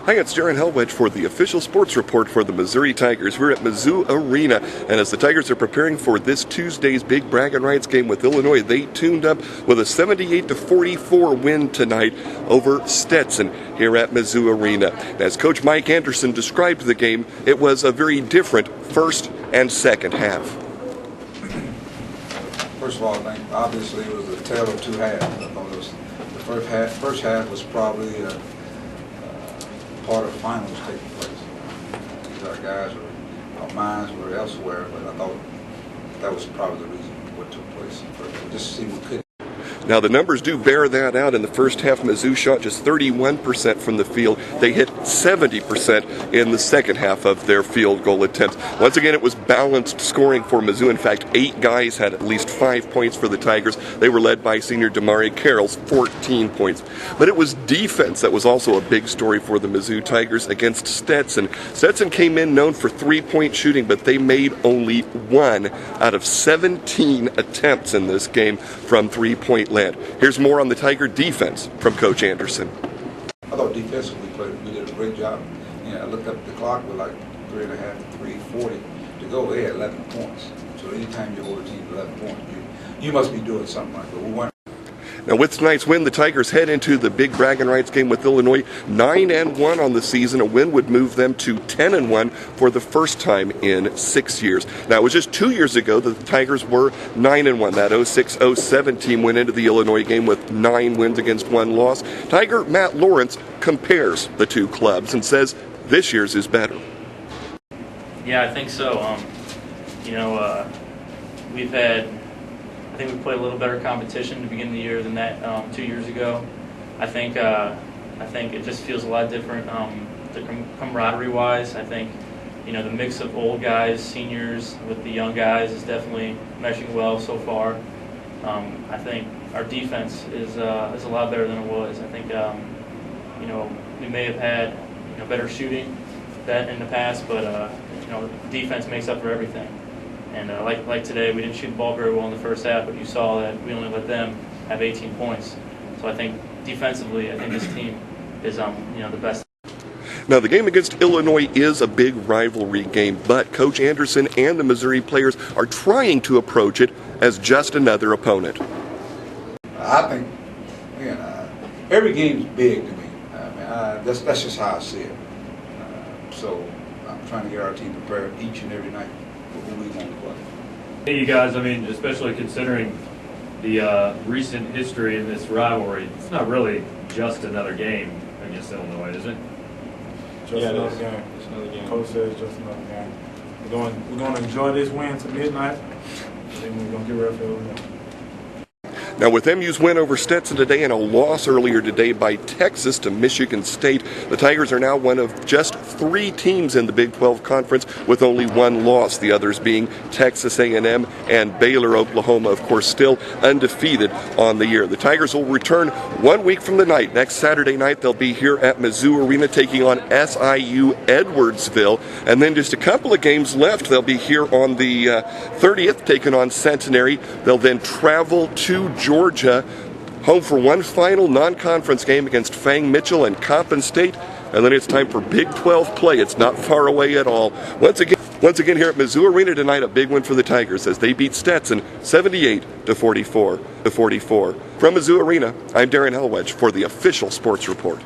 Hi, it's Darren Hellwedge for the official sports report for the Missouri Tigers. We're at Mizzou Arena, and as the Tigers are preparing for this Tuesday's big bragging rights game with Illinois, they tuned up with a 78-44 win tonight over Stetson here at Mizzou Arena. As Coach Mike Anderson described the game, it was a very different first and second half. First of all, I think obviously it was a tale of two halves. I thought it was the first half was probably part of the finals taking place. Our guys our minds were elsewhere, but I thought that was probably the reason what took place. Just to see what could. Now, the numbers do bear that out. In the first half, Mizzou shot just 31% from the field. They hit 70% in the second half of their field goal attempts. Once again, it was balanced scoring for Mizzou. In fact, 8 guys had at least 5 points for the Tigers. They were led by senior Damari Carroll's 14 points. But it was defense that was also a big story for the Mizzou Tigers against Stetson. Stetson came in known for three-point shooting, but they made only 1 out of 17 attempts in this game from three-point land. Here's more on the Tiger defense from Coach Anderson. I thought defensively we did a great job. I looked up at the clock with like 3.5 to 3:40 to go. They had 11 points. So anytime you hold a team to 11 points, you must be doing something like that. We weren't. Now, with tonight's win, the Tigers head into the big bragging rights game with Illinois 9-1 on the season. A win would move them to 10-1 for the first time in 6 years. Now, it was just 2 years ago that the Tigers were 9-1. That 06-07 team went into the Illinois game with 9 wins against 1 loss. Tiger Matt Lawrence compares the two clubs and says this year's is better. Yeah, I think so. I think we played a little better competition to begin the year than that 2 years ago. I think it just feels a lot different. The camaraderie-wise, I think the mix of old guys, seniors with the young guys is definitely meshing well so far. I think our defense is a lot better than it was. I think we may have had better shooting that in the past, but defense makes up for everything. And like today, we didn't shoot the ball very well in the first half, but you saw that we only let them have 18 points. So I think defensively, I think this team is the best. Now, the game against Illinois is a big rivalry game, but Coach Anderson and the Missouri players are trying to approach it as just another opponent. I think every game's big to me. That's just how I see it. So I'm trying to get our team prepared each and every night. Who we want to play. Hey, you guys, especially considering the recent history in this rivalry, it's not really just another game against Illinois, is it? Just another game. Just another game. Coach says just another game. We're going to enjoy this win to midnight, and then we're going to get ready for Illinois. Now, with MU's win over Stetson today and a loss earlier today by Texas to Michigan State, the Tigers are now one of just 3 teams in the Big 12 Conference with only 1 loss, the others being Texas A&M and Baylor. Oklahoma, of course, still undefeated on the year. The Tigers will return 1 week from the night. Next Saturday night, they'll be here at Mizzou Arena taking on SIU Edwardsville. And then just a couple of games left. They'll be here on the 30th, taking on Centenary. They'll then travel to Georgia, home for one final non-conference game against Fang Mitchell and Coppin State, and then it's time for Big 12 play. It's not far away at all. Once again here at Mizzou Arena tonight, a big win for the Tigers as they beat Stetson 78-44. From Mizzou Arena, I'm Darren Hellwedge for the official sports report.